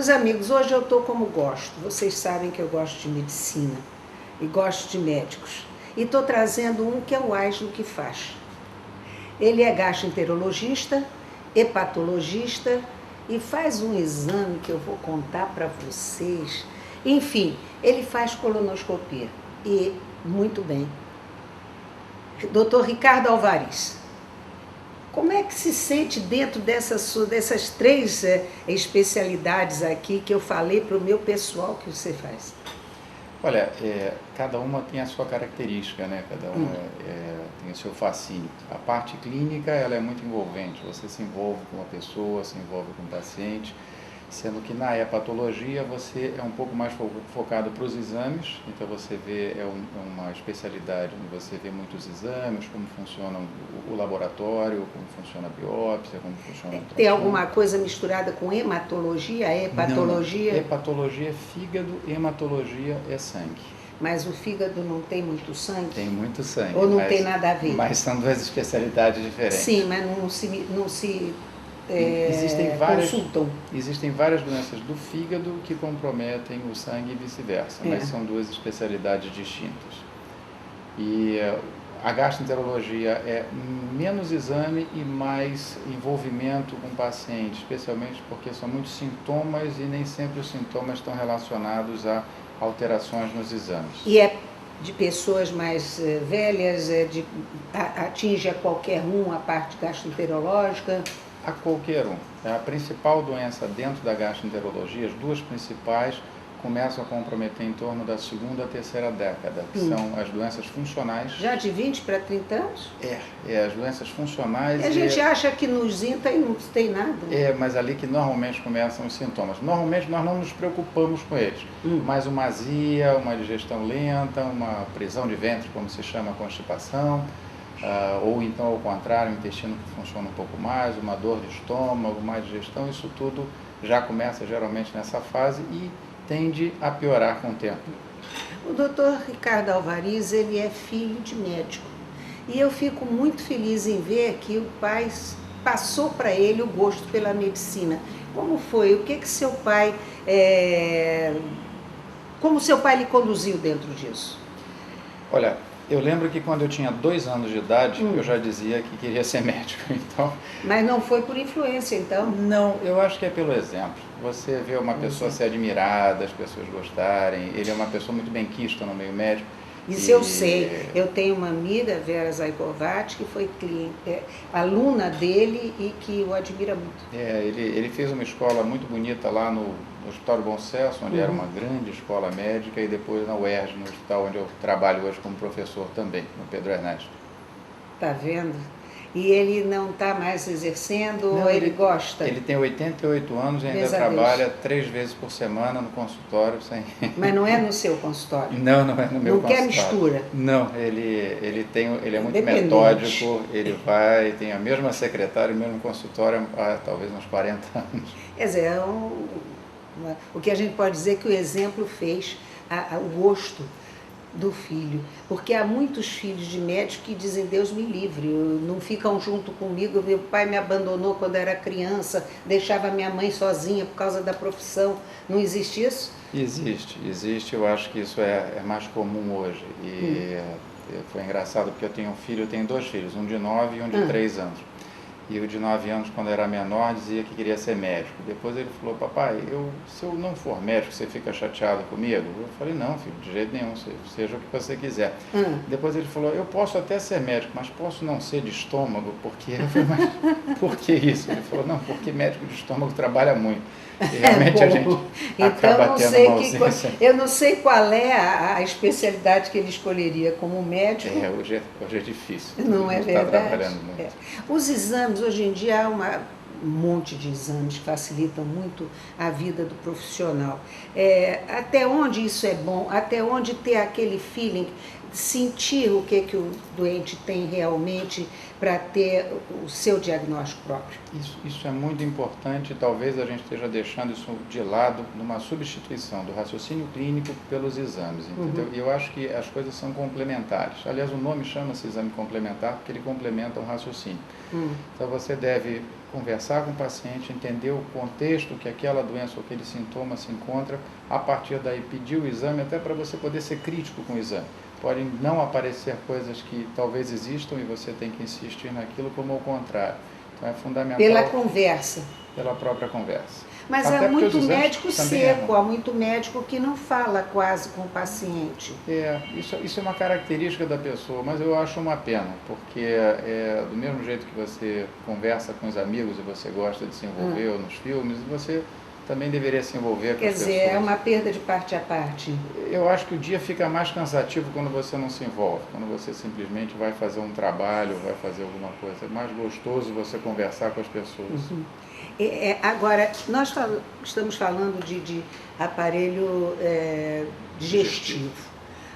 Meus amigos, hoje eu estou como gosto. Vocês sabem que eu gosto de medicina e gosto de médicos. E estou trazendo um que é o Áslo que faz. Ele é gastroenterologista, hepatologista e faz um exame que eu vou contar para vocês. Enfim, ele faz colonoscopia e muito bem. Dr. Ricardo Alvaris. Como é que se sente dentro dessas três especialidades aqui que eu falei para o meu pessoal que você faz? Olha, cada uma tem a sua característica, né? Cada uma tem o seu fascínio. A parte clínica, ela é muito envolvente. Você se envolve com uma pessoa, se envolve com um paciente, sendo que na hepatologia você é um pouco mais focado para os exames, então você vê, uma especialidade onde você vê muitos exames, como funciona o laboratório, como funciona a biópsia, como funciona o ultrassom. Tem alguma coisa misturada com hematologia, hepatologia? Não. Hepatologia é fígado, hematologia é sangue. Mas o fígado não tem muito sangue? Tem muito sangue. Ou não tem nada a ver? Mas são duas especialidades diferentes. Sim, mas não se consultam. Existem várias doenças do fígado que comprometem o sangue e vice-versa, mas são duas especialidades distintas. E a gastroenterologia é menos exame e mais envolvimento com o paciente, especialmente porque são muitos sintomas e nem sempre os sintomas estão relacionados a alterações nos exames. E é de pessoas mais velhas, atinge a qualquer um a parte gastroenterológica? A qualquer um. A principal doença dentro da gastroenterologia, as duas principais, começam a comprometer em torno da segunda a terceira década, que são as doenças funcionais. Já de 20 para 30 anos? As doenças funcionais. E a gente acha que nos INTA não tem nada. Mas ali que normalmente começam os sintomas. Normalmente nós não nos preocupamos com eles, mas uma azia, uma digestão lenta, uma prisão de ventre, como se chama a constipação, ou então ao contrário, o intestino que funciona um pouco mais, uma dor de estômago, má digestão, isso tudo já começa geralmente nessa fase e tende a piorar com o tempo. O Dr. Ricardo Alvaris, ele é filho de médico e eu fico muito feliz em ver que o pai passou para ele o gosto pela medicina. Como foi? O que seu pai, como seu pai lhe conduziu dentro disso? Olha, eu lembro que quando eu tinha 2 anos de idade, eu já dizia que queria ser médico, então... Mas não foi por influência, então? Não, eu acho que é pelo exemplo. Você vê uma pessoa ser admirada, as pessoas gostarem, ele é uma pessoa muito benquista no meio médico. Isso eu sei. Eu tenho uma amiga, Vera Zaikovati, que foi aluna dele e que o admira muito. Ele fez uma escola muito bonita lá no Hospital do Bom Sucesso, onde era uma grande escola médica, e depois na UERJ, no hospital onde eu trabalho hoje como professor também, no Pedro Ernesto. Tá vendo? E ele não está mais exercendo, ou ele gosta? Ele tem 88 anos e ainda trabalha 3 vezes por semana no consultório. Mas não é no seu consultório? Não, não é no meu consultório. Não quer mistura? Não, ele é muito metódico, ele tem a mesma secretária, o mesmo consultório há talvez uns 40 anos. Quer dizer, o que a gente pode dizer é que o exemplo fez o gosto do filho, porque há muitos filhos de médicos que dizem Deus me livre, não ficam junto comigo, meu pai me abandonou quando era criança, deixava minha mãe sozinha por causa da profissão. Não existe isso? Existe, eu acho que isso é mais comum hoje. E foi engraçado porque eu tenho 2 filhos, um de 9 e um de 3 anos. E o de 9 anos, quando era menor, dizia que queria ser médico. Depois ele falou, papai, se eu não for médico, você fica chateado comigo? Eu falei, não, filho, de jeito nenhum, seja o que você quiser. Depois ele falou, eu posso até ser médico, mas posso não ser de estômago, porque... Eu falei, mas por que isso? Ele falou, não, porque médico de estômago trabalha muito. E realmente a gente acaba tendo uma ausência. Eu não sei qual é a especialidade que ele escolheria como médico. Hoje é difícil. Não é verdade? Está trabalhando muito. Os exames, hoje em dia há um monte de exames que facilitam muito a vida do profissional. Até onde isso é bom? Até onde ter aquele feeling, sentir o que o doente tem realmente para ter o seu diagnóstico próprio? Isso é muito importante, talvez a gente esteja deixando isso de lado numa substituição do raciocínio clínico pelos exames, entendeu? E eu acho que as coisas são complementares. Aliás, o nome chama-se exame complementar porque ele complementa um raciocínio. Então você deve conversar com o paciente, entender o contexto que aquela doença ou aquele sintoma se encontra, a partir daí pedir o exame, até para você poder ser crítico com o exame. Podem não aparecer coisas que talvez existam e você tem que insistir naquilo, como o contrário. Então é fundamental... Pela conversa. Pela própria conversa. Mas Até há muito os exames médico também seco, erram. há muito médico que não fala quase com o paciente. Isso é uma característica da pessoa, mas eu acho uma pena, porque do mesmo jeito que você conversa com os amigos e você gosta de se envolver ou nos filmes, você também deveria se envolver com as pessoas. Quer dizer, é uma perda de parte a parte. Eu acho que o dia fica mais cansativo quando você não se envolve, quando você simplesmente vai fazer um trabalho, vai fazer alguma coisa. É mais gostoso você conversar com as pessoas. Agora, nós estamos falando de aparelho digestivo.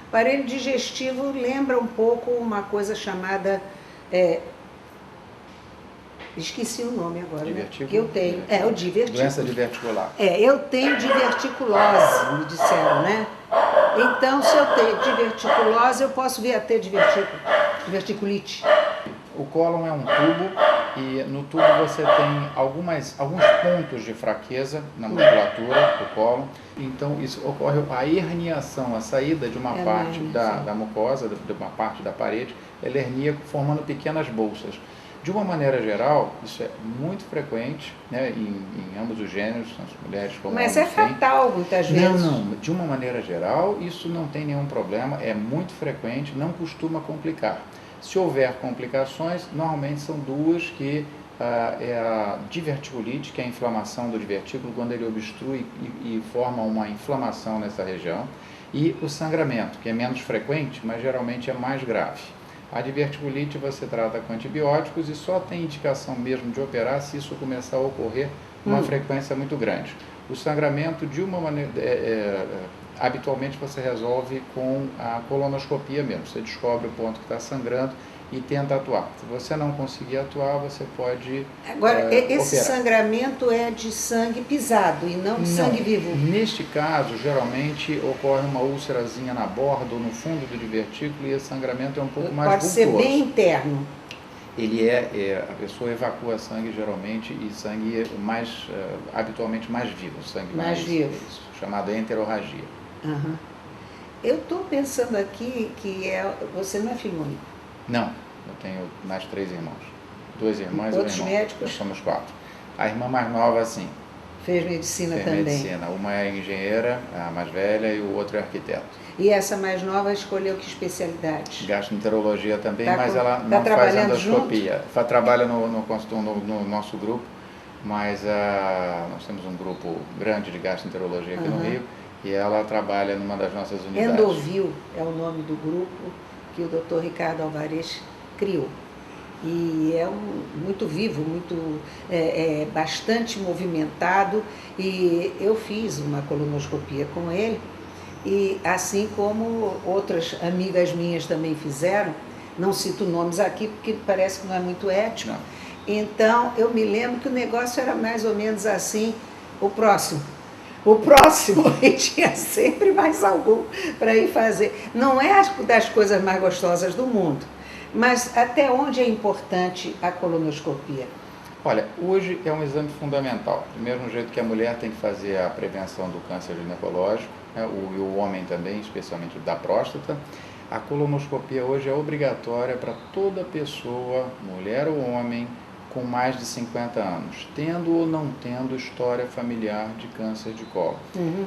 Aparelho digestivo lembra um pouco uma coisa chamada... esqueci o nome agora, divertículo, né? Que eu tenho. O divertículo. Doença diverticular. Eu tenho diverticulose, me disseram, né? Então, se eu tenho diverticulose, eu posso vir a ter diverticulite. O cólon é um tubo e no tubo você tem alguns pontos de fraqueza na musculatura do cólon. Então, isso ocorre a herniação, a saída de uma parte da mucosa, de uma parte da parede, ela hernia formando pequenas bolsas. De uma maneira geral, isso é muito frequente, né, em ambos os gêneros, as mulheres como Mas homens têm. Fatal muitas vezes. Não, de uma maneira geral, isso não tem nenhum problema, é muito frequente, não costuma complicar. Se houver complicações, normalmente são duas, que é a diverticulite, que é a inflamação do divertículo, quando ele obstrui e forma uma inflamação nessa região, e o sangramento, que é menos frequente, mas geralmente é mais grave. A diverticulite você trata com antibióticos e só tem indicação mesmo de operar se isso começar a ocorrer com uma frequência muito grande. O sangramento, de uma maneira, habitualmente você resolve com a colonoscopia mesmo. Você descobre o ponto que está sangrando e tenta atuar. Se você não conseguir atuar, você pode Agora, esse operar. Sangramento é de sangue pisado e não de sangue vivo? Neste caso, geralmente ocorre uma úlcerazinha na borda ou no fundo do divertículo e esse sangramento é um pouco mais vultoso. Pode ser bem interno. Ele a pessoa evacua sangue geralmente, e sangue habitualmente mais vivo, sangue mais vivo, chamado enterorragia. Eu estou pensando aqui que você não é filho único. Não, eu tenho mais 3 irmãos. 2 irmãs e um irmão. Médicos? Nós somos 4. A irmã mais nova, sim. Fez medicina também? Fez medicina. Uma é engenheira, a mais velha, e o outro é arquiteto. E essa mais nova escolheu que especialidade? Gastroenterologia também, mas ela não faz endoscopia. Trabalha no nosso grupo, mas nós temos um grupo grande de gastroenterologia aqui no Rio, e ela trabalha numa das nossas unidades. Endovil é o nome do grupo que o Dr. Ricardo Alvarez criou. E é muito vivo, bastante movimentado, e eu fiz uma colonoscopia com ele, e assim como outras amigas minhas também fizeram, não cito nomes aqui porque parece que não é muito ético. Não. Então eu me lembro que o negócio era mais ou menos assim: o próximo, e tinha sempre mais algum para ir fazer. Não é das coisas mais gostosas do mundo, mas até onde é importante a colonoscopia? Olha, hoje é um exame fundamental. Do mesmo jeito que a mulher tem que fazer a prevenção do câncer ginecológico, né, e o homem também, especialmente da próstata, a colonoscopia hoje é obrigatória para toda pessoa, mulher ou homem, com mais de 50 anos, tendo ou não tendo história familiar de câncer de colo.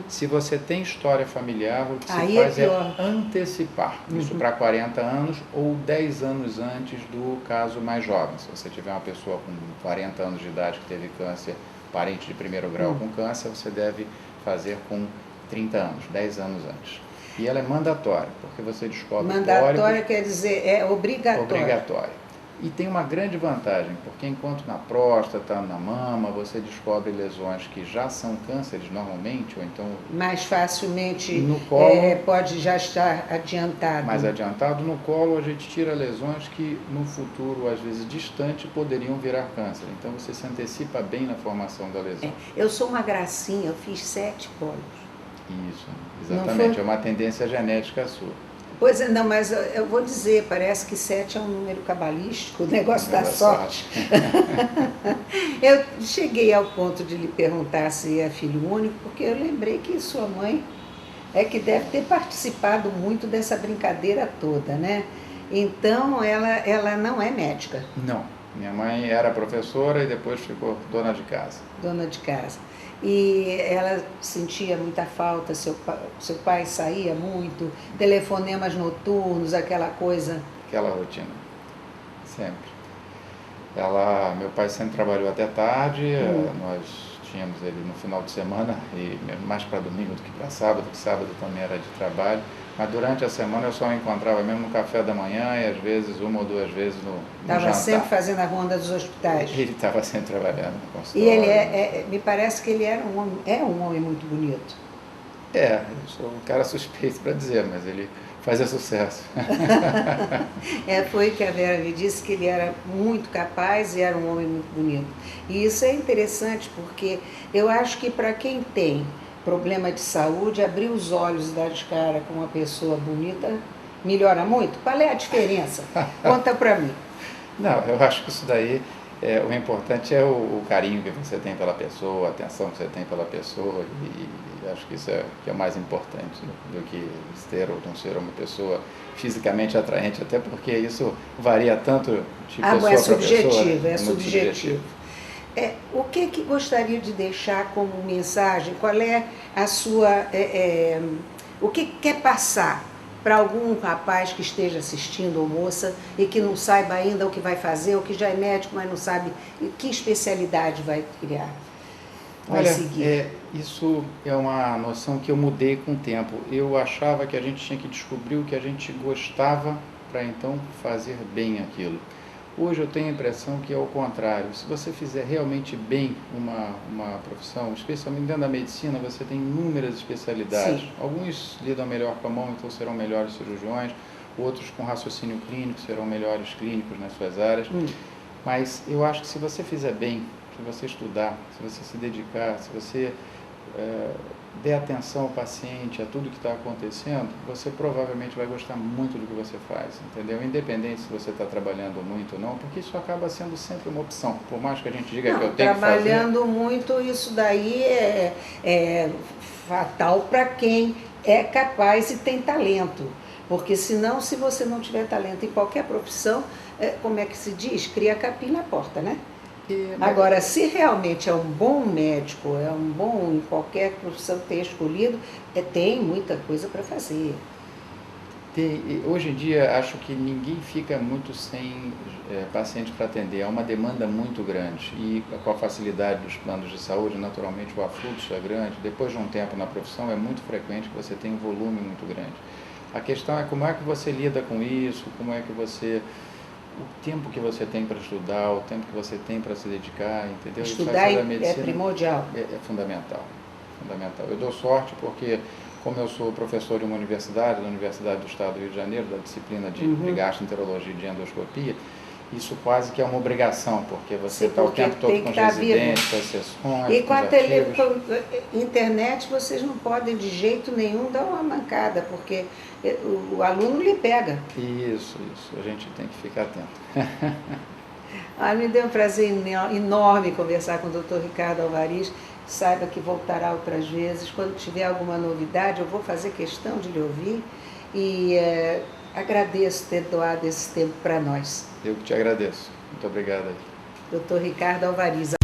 Se você tem história familiar, o que se faz é antecipar isso para 40 anos ou 10 anos antes do caso mais jovem. Se você tiver uma pessoa com 40 anos de idade que teve câncer, parente de primeiro grau com câncer, você deve fazer com 30 anos, 10 anos antes. E ela é mandatória, porque você descobre... Mandatória quer dizer, é obrigatória. Obrigatória. E tem uma grande vantagem, porque enquanto na próstata, na mama, você descobre lesões que já são cânceres normalmente, ou então... Mais facilmente no colo, pode já estar adiantado. Mais adiantado. No colo, a gente tira lesões que no futuro, às vezes distante, poderiam virar câncer. Então você se antecipa bem na formação da lesão. Eu sou uma gracinha, eu fiz 7 pólios. Isso, exatamente. É uma tendência genética sua. Pois é, não, mas eu vou dizer, parece que 7 é um número cabalístico, o negócio da Da sorte. Eu cheguei ao ponto de lhe perguntar se é filho único, porque eu lembrei que sua mãe é que deve ter participado muito dessa brincadeira toda, né? Então, ela não é médica, Não, minha mãe era professora e depois ficou dona de casa. dona de casa. E ela sentia muita falta, seu pai saía muito, telefonemas noturnos, aquela coisa. Aquela rotina, sempre. Meu pai sempre trabalhou até tarde, nós tínhamos ele no final de semana, e mais para domingo do que para sábado, que sábado também era de trabalho, mas durante a semana eu só o encontrava mesmo no café da manhã e às vezes uma ou duas vezes no Estava jantar. sempre fazendo a ronda dos hospitais. Ele estava sempre trabalhando no E consultório. ele me parece que ele era um homem muito bonito. Eu sou um cara suspeito para dizer, mas ele fazia sucesso. Foi que a Vera me disse que ele era muito capaz e era um homem muito bonito. E isso é interessante porque eu acho que para quem tem problema de saúde, abrir os olhos e dar de cara com uma pessoa bonita melhora muito. Qual é a diferença? Conta para mim. Não, eu acho que isso daí, o importante é o carinho que você tem pela pessoa, a atenção que você tem pela pessoa, e acho que isso que é o mais importante do que ter ou não ser uma pessoa fisicamente atraente, até porque isso varia tanto de pessoa para pessoa. É Muito subjetivo. O que gostaria de deixar como mensagem? Qual é a sua... o que quer passar para algum rapaz que esteja assistindo ou moça e que não saiba ainda o que vai fazer, ou que já é médico, mas não sabe que especialidade vai criar, vai seguir? Isso é uma noção que eu mudei com o tempo. Eu achava que a gente tinha que descobrir o que a gente gostava para então fazer bem aquilo. Hoje eu tenho a impressão que é o contrário. Se você fizer realmente bem uma profissão, especialmente dentro da medicina, você tem inúmeras especialidades. Sim. Alguns lidam melhor com a mão, então serão melhores cirurgiões, outros com raciocínio clínico serão melhores clínicos nas suas áreas. Mas eu acho que se você fizer bem, se você estudar, se você se dedicar, se você der atenção ao paciente, a tudo que está acontecendo, você provavelmente vai gostar muito do que você faz, entendeu? Independente se você está trabalhando muito ou não, porque isso acaba sendo sempre uma opção, por mais que a gente diga que eu tenho que fazer. Trabalhando muito, isso daí é fatal para quem é capaz e tem talento, porque senão, se você não tiver talento em qualquer profissão, como é que se diz? Cria capim na porta, né? Agora, se realmente é um bom médico, é um bom em qualquer profissão ter escolhido, tem muita coisa para fazer. Hoje em dia, acho que ninguém fica muito sem paciente para atender. Há uma demanda muito grande e com a facilidade dos planos de saúde, naturalmente o afluxo é grande. Depois de um tempo na profissão, é muito frequente que você tenha um volume muito grande. A questão é como é que você lida com isso, como é que você... O tempo que você tem para estudar, o tempo que você tem para se dedicar, entendeu? Estudar é primordial. É fundamental, fundamental. Eu dou sorte porque, como eu sou professor de uma universidade, da Universidade do Estado do Rio de Janeiro, da disciplina de gastroenterologia e de endoscopia, isso quase que é uma obrigação, porque você está o tempo todo com os residentes, com as sessões, e com a internet vocês não podem de jeito nenhum dar uma mancada, porque o aluno lhe pega. Isso, a gente tem que ficar atento. Me deu um prazer enorme conversar com o Dr. Ricardo Alvariz. Saiba que voltará outras vezes. Quando tiver alguma novidade, eu vou fazer questão de lhe ouvir e agradeço ter doado esse tempo para nós. Eu que te agradeço. Muito obrigado. Dr. Ricardo Alvariz.